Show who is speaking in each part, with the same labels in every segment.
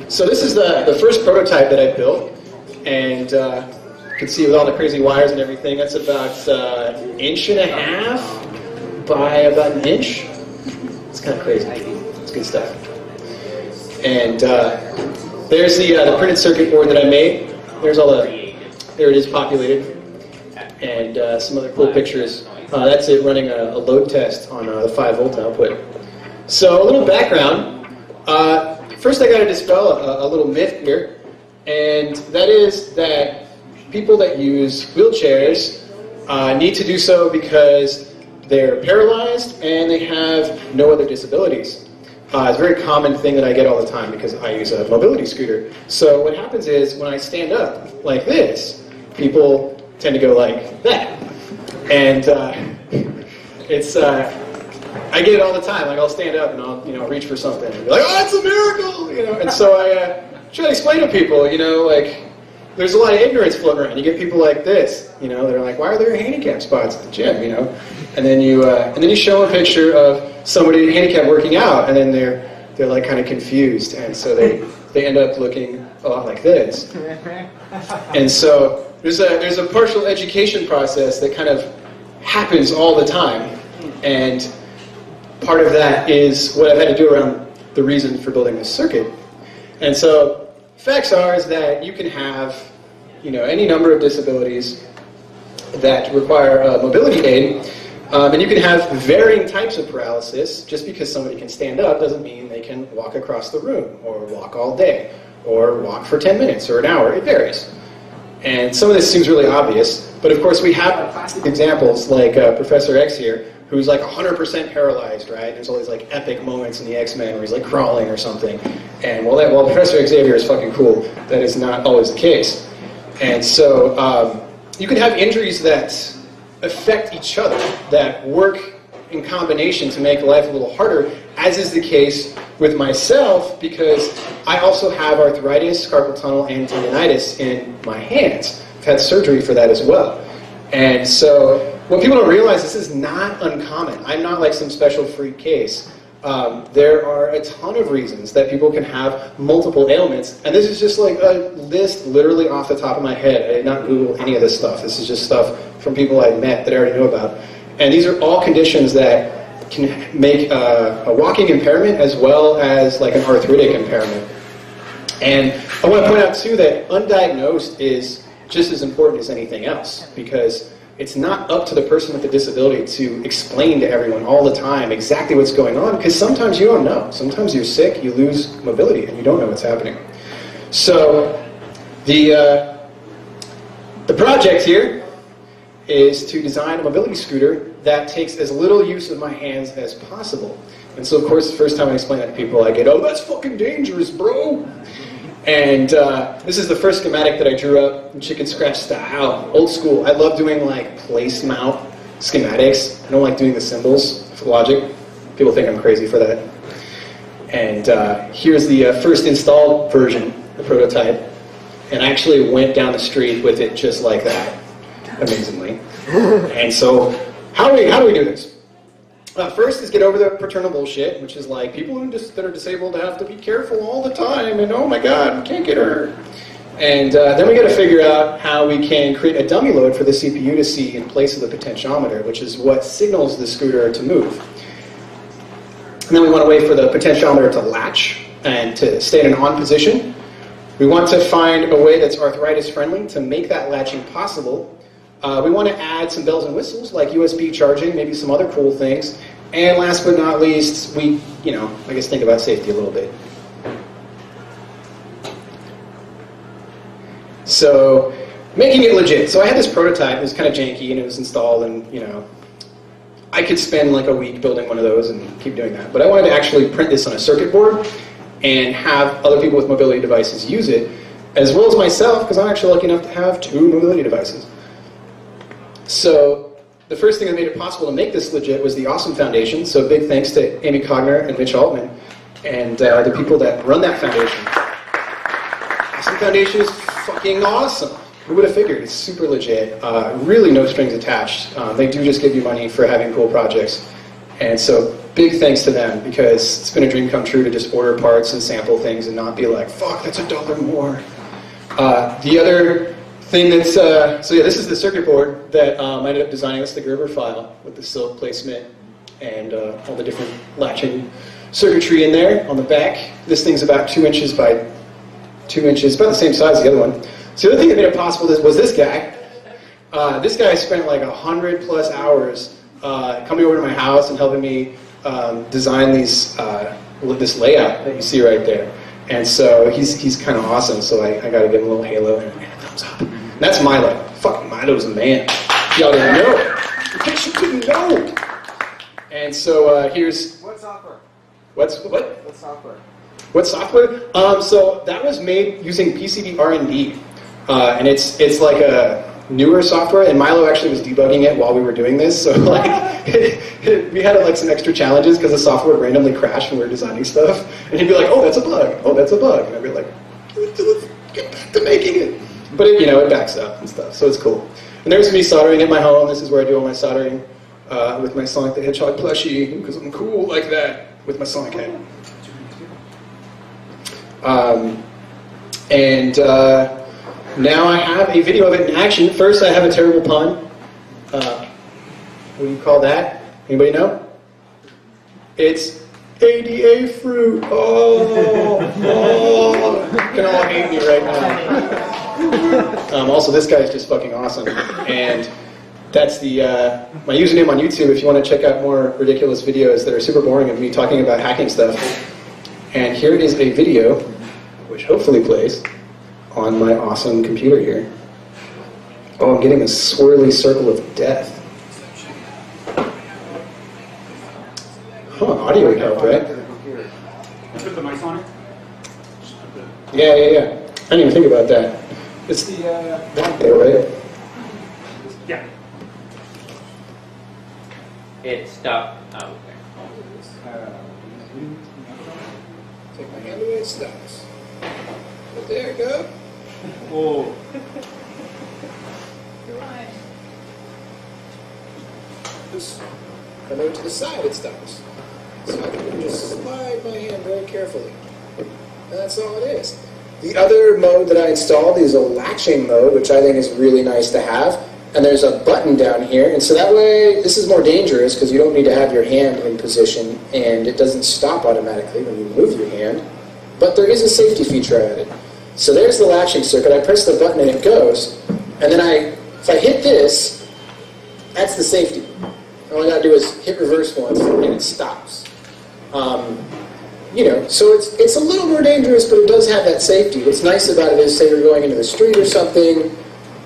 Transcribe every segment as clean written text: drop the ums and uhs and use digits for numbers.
Speaker 1: So this is the first prototype that I built, and you can see with all the crazy wires and everything, that's about an inch and a half by about an inch. It's kind of crazy. It's good stuff. And there's the printed circuit board that I made. There's all there it is populated, and some other cool pictures. That's it running a load test on the 5-volt output. So a little background. First I got to dispel a little myth here, and that is that people that use wheelchairs need to do so because they're paralyzed and they have no other disabilities. It's a very common thing that I get all the time because I use a mobility scooter. So what happens is when I stand up like this, people tend to go like that. And I get it all the time. Like I'll stand up and I'll reach for something and be like, oh, it's a miracle, And so I try to explain to people, like there's a lot of ignorance floating around. You get people like this, they're like, why are there handicap spots at the gym, And then you show a picture of somebody handicapped working out, and then they're like kind of confused, and so they end up looking a lot like this. And so there's a partial education process that kind of happens all the time, and part of that is what I've had to do around the reason for building this circuit. And so facts are is that you can have any number of disabilities that require a mobility aid, and you can have varying types of paralysis. Just because somebody can stand up doesn't mean they can walk across the room, or walk all day, or walk for 10 minutes or an hour. It varies. And some of this seems really obvious, but of course we have classic examples like Professor X here, who's like 100% paralyzed, right? There's all these like epic moments in the X-Men where he's like crawling or something. And while Professor Xavier is fucking cool, that is not always the case. And so you can have injuries that affect each other, that work in combination to make life a little harder, as is the case with myself, because I also have arthritis, carpal tunnel, and tendonitis in my hands. I've had surgery for that as well. And so what people don't realize, this is not uncommon. I'm not like some special freak case. There are a ton of reasons that people can have multiple ailments, and this is just like a list literally off the top of my head. I did not Google any of this stuff. This is just stuff from people I've met that I already know about. And these are all conditions that can make a walking impairment as well as like an arthritic impairment. And I want to point out too that undiagnosed is just as important as anything else, because it's not up to the person with the disability to explain to everyone all the time exactly what's going on, because sometimes you don't know. Sometimes you're sick, you lose mobility, and you don't know what's happening. So the project here is to design a mobility scooter that takes as little use of my hands as possible. And so of course the first time I explain that to people I get, oh, that's fucking dangerous, bro! And this is the first schematic that I drew up in chicken scratch style, old school. I love doing like place mount schematics. I don't like doing the symbols for logic. People think I'm crazy for that. And here's the first installed version, the prototype. And I actually went down the street with it just like that, amazingly. And so how do we do this? First is get over the paternal bullshit, which is like people that are disabled have to be careful all the time, and oh my god, we can't get hurt. And then we got to figure out how we can create a dummy load for the CPU to see in place of the potentiometer, which is what signals the scooter to move. And then we want to wait for the potentiometer to latch and to stay in an on position. We want to find a way that's arthritis friendly to make that latching possible. We want to add some bells and whistles like USB charging, maybe some other cool things. And last but not least, we, I guess think about safety a little bit. So, making it legit. So I had this prototype, it was kind of janky and it was installed and, I could spend like a week building one of those and keep doing that. But I wanted to actually print this on a circuit board and have other people with mobility devices use it, as well as myself, because I'm actually lucky enough to have 2 mobility devices. So the first thing that made it possible to make this legit was the Awesome Foundation. So big thanks to Amy Cogner and Mitch Altman and the people that run that foundation. Awesome Foundation is fucking awesome. Who would have figured? It's super legit. Really no strings attached. They do just give you money for having cool projects. And so big thanks to them, because it's been a dream come true to just order parts and sample things and not be like, fuck, that's $1 more. The other thing that's, so yeah, this is the circuit board that I ended up designing. That's the Gerber file with the silk placement and all the different latching circuitry in there on the back. This thing's about 2 inches by 2 inches, about the same size as the other one. So the other thing that made it possible was this guy. This guy spent like 100+ hours coming over to my house and helping me design these this layout that you see right there. And so he's kind of awesome. So I got to give him a little halo and a thumbs up. And that's Milo. Fucking Milo's a man. Y'all didn't know. In case you didn't know. And so here's
Speaker 2: What software?
Speaker 1: What
Speaker 2: software?
Speaker 1: What software? So that was made using PCB R&D, and it's like a newer software. And Milo actually was debugging it while we were doing this. So like we had like some extra challenges because the software would randomly crash when we were designing stuff. And he'd be like, "Oh, that's a bug. Oh, that's a bug." And I'd be like, "Let's get back to making it." But it, it backs up and stuff, so it's cool. And there's me soldering at my home. This is where I do all my soldering with my Sonic the Hedgehog plushie because I'm cool like that with my Sonic head. Now I have a video of it in action. First, I have a terrible pun. What do you call that? Anybody know? It's ADA fruit. Oh, you can all hate me right now. Also, this guy is just fucking awesome. And that's the my username on YouTube if you want to check out more ridiculous videos that are super boring of me talking about hacking stuff. And here is a video, which hopefully plays on my awesome computer here. Oh, I'm getting a swirly circle of death. Huh, audio would help, right?
Speaker 3: Put the mic on it?
Speaker 1: Yeah. I didn't even think about that. It's the back there, right?
Speaker 3: Yeah.
Speaker 4: It stopped. Oh, okay.
Speaker 1: Take my hand away, it stops. But there you go.
Speaker 3: Oh.
Speaker 1: Just come over to the side, it stops. So I can just slide my hand very carefully. And that's all it is. The other mode that I installed is a latching mode, which I think is really nice to have. And there's a button down here, and so that way, this is more dangerous because you don't need to have your hand in position, and it doesn't stop automatically when you move your hand. But there is a safety feature added. So there's the latching circuit. I press the button and it goes, and then if I hit this, that's the safety. All I gotta do is hit reverse once, and it stops. So it's a little more dangerous, but it does have that safety. What's nice about it is, say you're going into the street or something,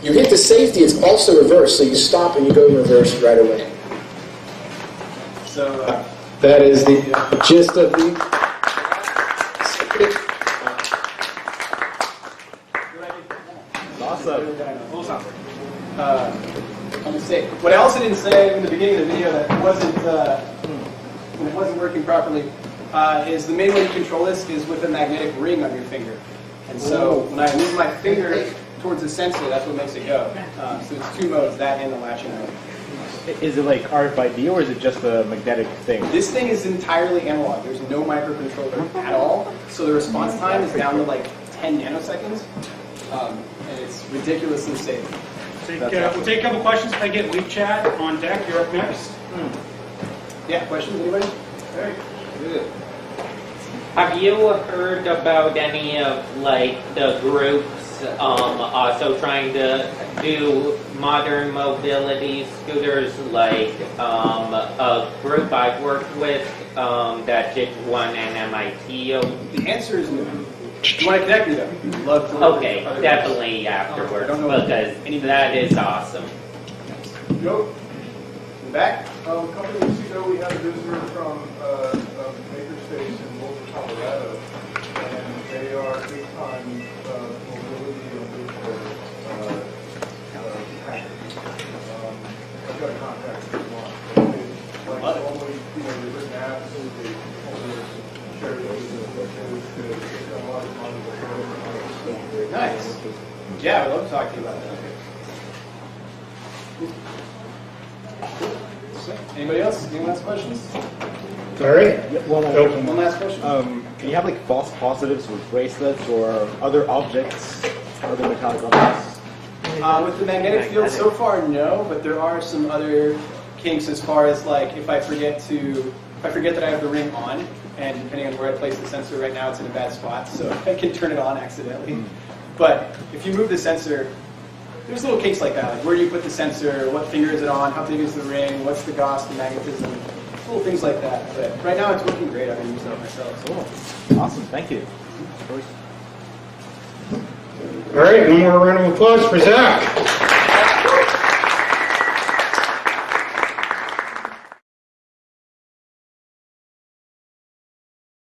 Speaker 1: you hit the safety, it's also reverse, so you stop and you go in reverse right away. So that is the gist of the circuit.
Speaker 2: Awesome. I'm gonna say what I also didn't say in the beginning of the video that wasn't when it wasn't working properly is the main way to control this is with a magnetic ring on your finger. And so when I move my finger towards the sensor, that's what makes it go. So it's two modes, that and the latching mode.
Speaker 5: Is it like RFID or is it just a magnetic thing?
Speaker 2: This thing is entirely analog. There's no microcontroller at all. So the response time is down to like 10 nanoseconds. And it's ridiculously safe.
Speaker 3: We'll take a couple questions. If I get Leap Chat on deck, you're up next.
Speaker 2: Yeah, questions, anybody?
Speaker 3: Very
Speaker 2: Good.
Speaker 4: Have you heard about any of like the groups also trying to do modern mobility scooters? Like a group I've worked with that did one at MIT.
Speaker 2: The answer is no. Do you want to connect me though? Love to.
Speaker 4: Okay, definitely afterwards
Speaker 2: I don't know
Speaker 4: because that is awesome.
Speaker 2: Go. In the back.
Speaker 6: A couple of weeks ago, we had a visitor from Makerspace in Boulder, Colorado, and they are big-time mobility and digital hackers. I've got a contact if you want. Like always, they've written apps, they always share those they've done a lot of money.
Speaker 2: Nice. Yeah, I'd love to talk to you about that. Anybody else? Anyone else questions?
Speaker 1: All right.
Speaker 5: Yeah, one more.
Speaker 1: Open
Speaker 2: One last question.
Speaker 5: Can you have like false positives with bracelets or other objects, other metallic objects?
Speaker 2: With the magnetic field, so far, no, but there are some other kinks as far as like if I forget that I have the ring on, and depending on where I place the sensor right now, it's in a bad spot, so I can turn it on accidentally. But if you move the sensor, there's little kinks like that, like where do you put the sensor, what finger is it on, how big is the ring, what's the Gauss, the magnetism, little things like that. But right now it's working great. I've been using it myself.
Speaker 5: Cool. Awesome. Thank you.
Speaker 1: All right, one more round of applause for Zach.